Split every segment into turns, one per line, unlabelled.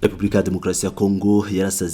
Repubulika ya Demokarasi ya Kongo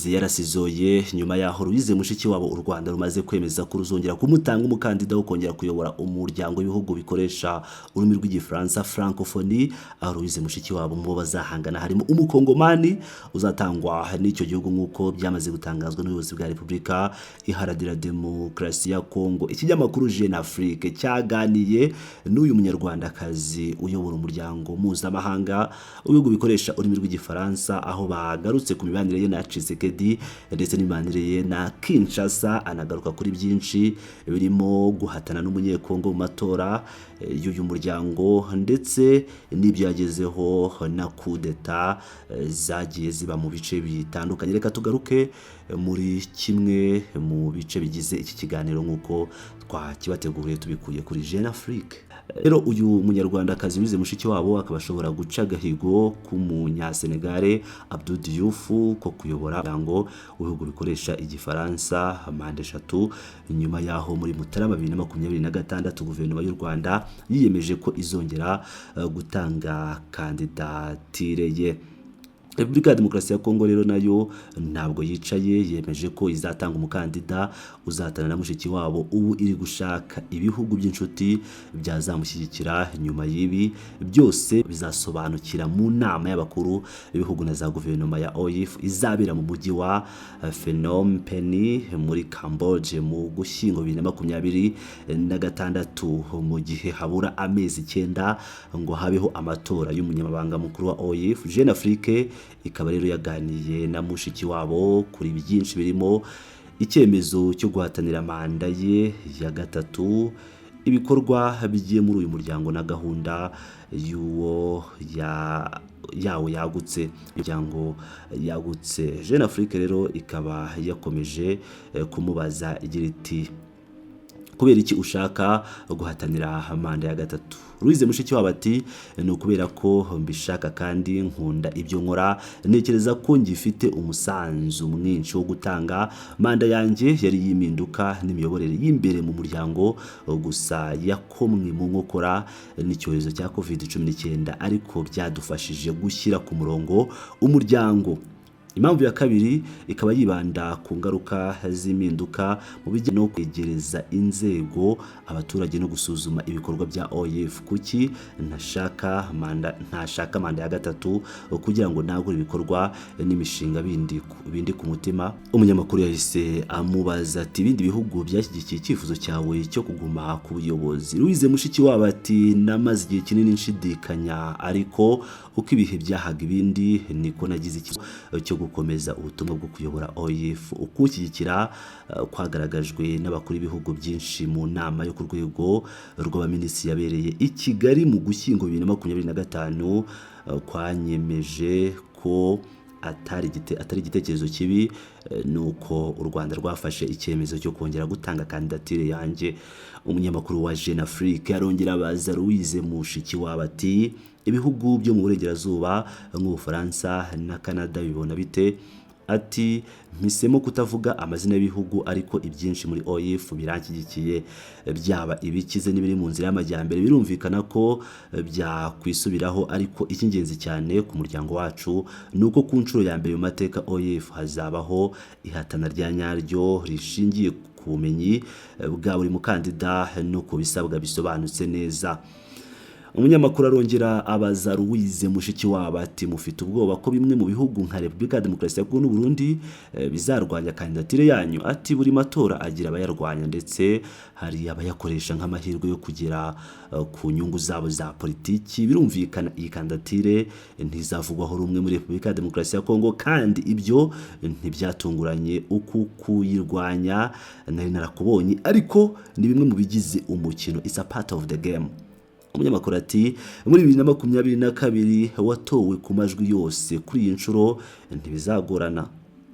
yarasizoye nyuma yaho Louise Mushikiwabo u Rwanda rumaze kwemeza ko ruzongera kumutanga umukandida wo kongera kuyobora umuryango w'ibihugu bikoresha ururimi rw'igifaransa francophonie. Louise Mushikiwabo mu bazahangana harimo umukongomani uzatangwa n'icyo gihugu nk'uko byamaze gutangazwa n'ubuyobozi bwa Repubulika Iharanira Demokarasi ya Kongo. Ikinyamakuru Jeune Afrique cyaganiye n'uyu munyarwandakazi uyobora umuryango mpuzamahanga w'ibihugu bikoresha ururimi rw'igifaransa, aho bagarutse ku mibanire ye na Tshisekedi ndetse n'imibanire ye na Kinshasa. Anagaruka kuri byinshi birimo guhatana n'umunyekongo mu matora y'uyu muryango ndetse n'ibyo yagezeho na kudeta zagiye ziba mu bice bitandukanye. Reka tugaruke muri kimwe mu bice bigize iki kiganiro nk'uko twakibateguriye tubikuye kuri Jeune Afrique. Rero uyu munyarwandakazi Louise Mushikiwabo akaba ashobora guca agahigo k'umunyasenegale Abdou Diouf ko kuyobora umuryango w'ibihugu bikoresha igifaransa manda 3 nyuma yaho muri Mutarama 2026 guverinoma y'u Rwanda yiyemeje ko izongera gutanga kandidatire ye. Repubulika ya Demokarasi ya Kongo rero nayo ntabwo yicaye, yemeje ko izatanga umukandida uzatana na Mushikiwabo. Ubu iri gushaka ibihugu by'inshuti byazamushyigikira. Nyuma y'ibi byose bizasobanukira mu nama y'abakuru b'ibihugu na za guverinoma ya OIF izabera mu mujyi wa Phnom Penh muri Cambodia mu Gushyingo 2026, mu gihe habura amezi 9 ngo habeho amatora y'umunyamabanga mukuru wa OIF. Jeune Afrique ikaba rero yaganiye na Mushikiwabo kuri byinshi birimo icyemezo cyo guhatanira manda ye ya gatatu, ibikorwa bigiye muri uyu muryango na gahunda yawo yagutse, umuryango yagutse. Jeune Afrique rero ikaba yakomeje kumubaza igira iti kubera iki ushaka guhatanira manda ya gatatu? Louise Mushikiwabo ati ni ukubera ko mbishaka kandi nkunda ibyo nkora, ntekereza ko ngifite umusanzu mwinshi wo gutanga. Manda yanjye yari yiminduka n'imiyoborere y'imbere mu muryango, gusa yakomwe mu nkokora n'icyorezo cya COVID-19, ariko byadufashije gushyira ku murongo umuryango. Impamvu ya kabiri ikaba yibanda ku ngaruka z'impinduka mu bijyanye no kwegereza inzego abaturage no gusuzuma ibikorwa bya OIF. Kuki ntashaka manda ya gatatu? Kugira ngo nagure ibikorwa n'imishinga bindi ku mutima. Umunyamakuru yahise amubaza ati ibindi bihugu byashyigikiye icyifuzo cyawe cyo kuguma ku buyobozi? Louise Mushikiwabo ati namaze igihe kinini nshidikanya, ariko uko ibihe byahaga ibindi niko nagize ikibazo cyo gukomeza ubutumwa bwo kuyobora OIF. Ukushyigikira kwagaragajwe n'abakuru b'ibihugu byinshi mu nama yo ku rwego rw'abaminisitiri yabereye i Kigali mu Gushyingo 2025, kwanyemeje ko atari igitekerezo kibi, nuko u Rwanda rwafashe icyemezo cyo kongera gutanga kandidatire yanjye. Umunyamakuru wa Jeune Afrique arongera abaza Louise Mushikiwabo ati ibihugu byo mu burengerazuba nk'Ubufaransa na Canada bibona bite? Ati mpisemo kutavuga amazina y'ibihugu, ariko ibyinshi muri OIF biranshyigikiye, byaba ibikize n'ibiri mu nzira y'amajyambere. Birumvikana ko byakwisubiraho, ariko icy'ingenzi cyane ku muryango wacu nuko ku nshuro ya mbere mu mateka OIF hazabaho ihatana rya nyaryo rishingiye ku bumenyi bwa buri mukandida no ku bisabwa bisobanutse neza. Umunyamakuru arongera abaza Louise Mushikiwabo ati mufite ubwoba ko bimwe mu bihugu nka Repubulika ya Demokarasi ya Kongo n'u Burundi bizarwanya kandidatire yanyu? Ati buri matora agira abayarwanya ndetse hari abayakoresha nk'amahirwe yo kugera ku nyungu zabo za politiki. Birumvikana iyi kandidatire ntizavugwaho rumwe muri Repubulika ya Demokarasi ya Kongo, kandi ibyo ntibyatunguranye. Uku kuyirwanya nari narakubonye, ariko ni bimwe mu bigize umukino, it's a part of the game. Umunyamakuru ati muri 2022 watowe ku majwi yose, kuri iyi nshuro ntibizagorana.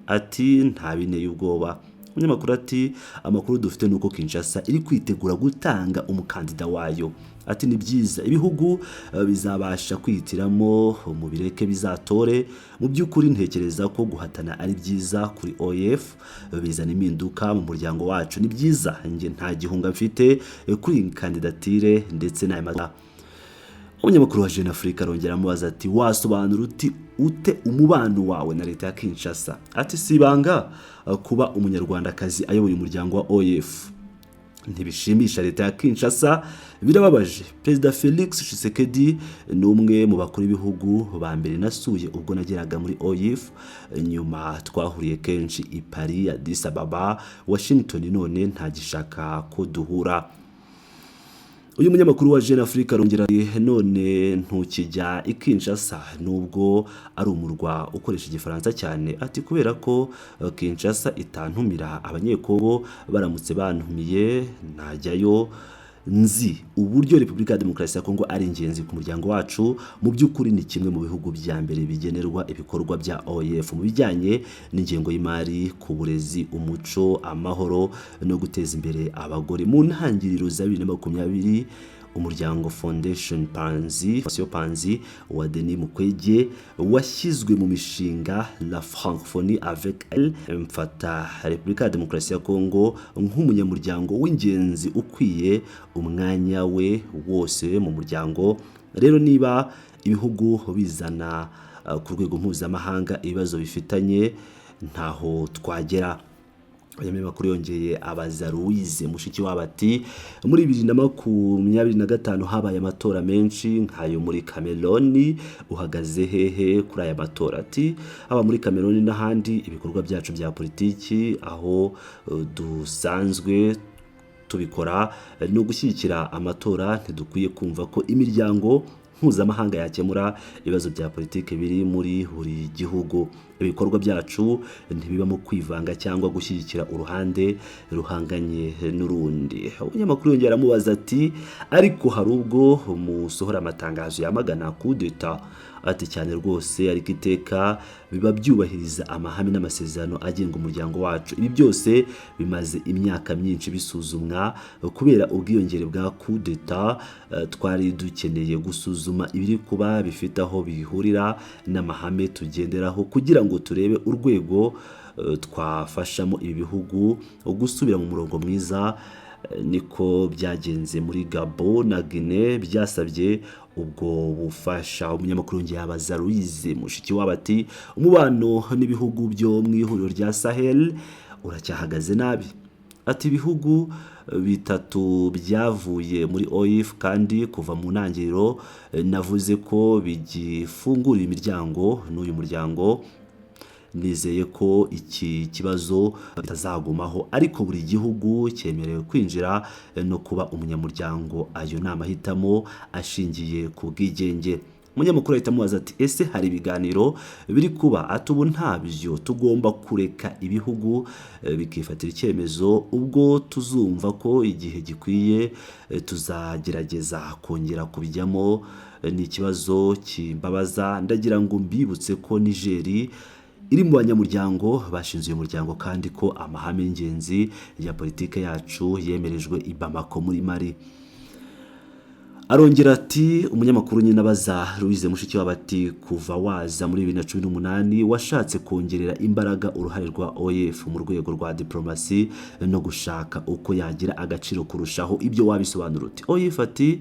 Ati nta binteye ubwoba. Umunyamakuru ati amakuru dufite nuko Kinshasa iri kwitegura gutanga umukandida wayo. Ati ni byiza, ibihugu bizabasha kwihitiramo mu bireke bizatore. Mu by'ukuri ntekereza ko guhatana ari byiza kuri OIF, bizana impinduka mu muryango wacu. Ni byiza, nge nta gihunga mfite kuri kandidatire ndetse n'aya umunyamakuru wa Jeune Afrique arongera amubaza ati wasobanura ute umubano wawe na leta ya Kinshasa? Ati si ibanga kuba umunyarwandakazi ayoboye umuryango wa OIF ntibishimisha leta ya Kinshasa, birababaje. Perezida Felix Tshisekedi ni umwe mu bakuru b'ibihugu ba mbere nasuye ubwo nageraga muri OIF, nyuma twahuriye kenshi i Paris, Addis Ababa, Washington, none ntagishaka ko duhura. Uyu munyamakuru wa Jeune Afrique arongera ati none ntukijya i Kinshasa nubwo ari umurwa ukoresha igifaransa cyane? Ati kubera ko Kinshasa itantumira, abanyekongo baramutse bantumiye najyayo. Nzi uburyo Repubulika ya Demokarasi ya Kongo ari ingenzi ku muryango wacu, mu by'ukuri ni kimwe mu bihugu bya mbere bigenerwa ibikorwa bya OIF mu bijyanye n'ingengo y'imari, ku burezi, umuco, amahoro no guteza imbere abagore. Mu ntangiriro za 2020 umuryango Fondation Panzi wa Denis Mukwege washyizwe mu mishinga La Francophonie avec elle, mfata Repubulika ya Demokarasi ya Kongo nk'umunyamuryango w'ingenzi ukwiye umwanya we wose mu muryango. Rero niba ibihugu bizana ku rwego mpuzamahanga ibibazo bifitanye, ntaho twagera. Abanyamakuru yongeye abaza Louise Mushikiwabo ati muri 2025 habaye amatora menshi nkayo muri Cameroon, uhagaze hehe kuri aya matora? Ati aba muri Cameroon n'ahandi ibikorwa byacu bya politiki aho dusanzwe tubikora no gushyigikira amatora, ntidukwiye kumva ko imiryango mpuzamahanga yakemura ibibazo bya politiki biri muri buri gihugu. Ibikorwa byacu ntibibamo kwivanga cyangwa gushyigikira uruhande ruhanganye n'urundi. Umunyamakuru yongera amubaza ati ariko hari ubwo musohora amatangazo yamagana coup d'etat? Ati cyane rwose, ariko iteka biba byubahiriza amahame n'amasezerano agenga umuryango wacu. Ibi byose bimaze imyaka myinshi bisuzumwa. Kubera ubwiyongere bwa coup d'etat, twari dukeneye gusuzuma ibiri kuba bifite aho bihurira n'amahame tugenderaho kugira ngo turebe urwego twafashamo ibi bihugu gusubira mu murongo mwiza. Niko byagenze muri Gabon na Guinea, byasabye ubwo bufasha. Umunyamakuru ngiye abaza Louise Mushikiwabo ati umubano n'ibihugu byo mu ihuriro rya Sahel uracyahagaze nabi? Ati ibihugu bitatu byavuye muri OIF kandi kuva mu ntangiriro navuze ko bigifungura imiryango n'uyu muryango. Nizeye ko iki kibazo bitazagumaho, ariko buri gihugu cyemerewe kwinjira no kuba umunyamuryango. Ayo ni amahitamo ashingiye ku bwigenge. Umunyamakuru ahita amubaza ati ese hari ibiganiro biri kuba? Ati ubu ntabyo, tugomba kureka ibihugu bikifatira icyemezo. Ubwo tuzumva ko igihe gikwiye tuzagerageza kongera kubijyamo. Ni ikibazo kimbabaza. Ndagira ngo mbibutse ko Niger iri mu banyamuryango bashinze uyu muryango kandi ko amahame y'ingenzi ya politike yacu yemerejwe i Bamako muri Mali. Arongera ati umunyamakuru nyine abaza Louise Mushikiwabo ati kuva waza muri 2018 washatse kongerera imbaraga uruhare rwa OIF mu rwego rwa diplomasi no gushaka uko yagira agaciro kurushaho, ibyo wabisobanura uti? OIF ati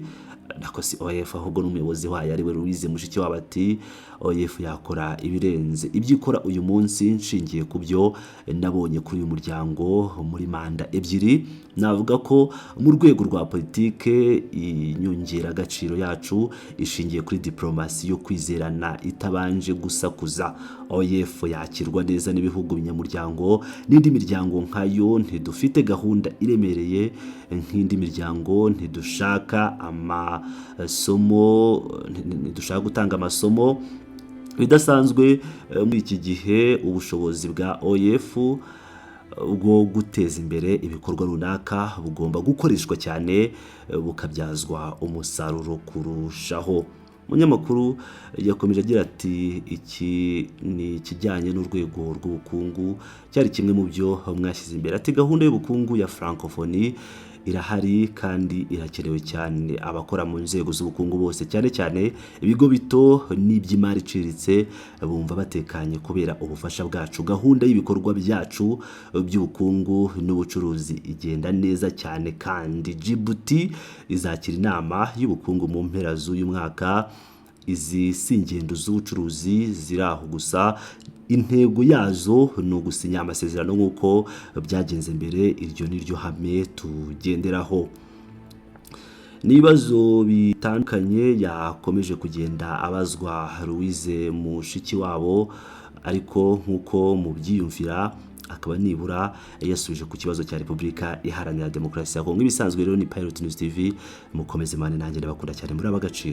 nako si OIF ahubwo n'umuyobozi wayo ari we Louise Mushikiwabo ati OIF yakora ibirenze ibyo ikora uyu munsi. Nshingiye ku byo nabonye kuri uyu muryango muri manda ebyiri, navuga ko mu rwego rwa politike inyongera agaciro yacu ishingiye kuri diplomasi yo kwizerana itabanje gusakuza. OIF yakirwa neza n'ibihugu binyamuryango n'indi miryango nkayo. Ntidufite gahunda iremereye nk'indi miryango, ntidushaka gutanga amasomo bidasanzwe muri iki gihe. Ubushobozi bwa OIF bwo guteza imbere ibikorwa runaka bugomba gukoreshwa cyane bukabyazwa umusaruro kurushaho. Umunyamakuru yakomeje agira ati iki ni kijyanye n'urwego rw'ubukungu cyari kimwe mu byo mwashyize imbere. Ati gahunda y'ubukungu ya Francophonie irahari kandi irakenewe cyane. Abakora mu nzego z'ubukungu bose, cyane cyane ibigo bito n'iby'imari iciriritse, bumva batekanye kubera ubufasha bwacu. Gahunda y'ibikorwa byacu by'ubukungu n'ubucuruzi igenda neza cyane, kandi Djibouti izakira inama y'ubukungu mu mpera z'uyu mwaka. Izi si ingendo z'ubucuruzi ziri aho gusa, intego yazo ni ugusinya amasezerano nk'uko byagenze mbere. Iryo ni ryo hame tugenderaho. N'ibibazo bitandukanye yakomeje kugenda abazwa Louise Mushikiwabo, ariko nk'uko mubyiyumvira akaba nibura yasubije ku kibazo cya Repubulika Iharanira Demokarasi ya Kongo. Ibisanzwe rero ni Pilot News TV, mukomeze mane nanjye ndabakunda cyane muri abagaciro.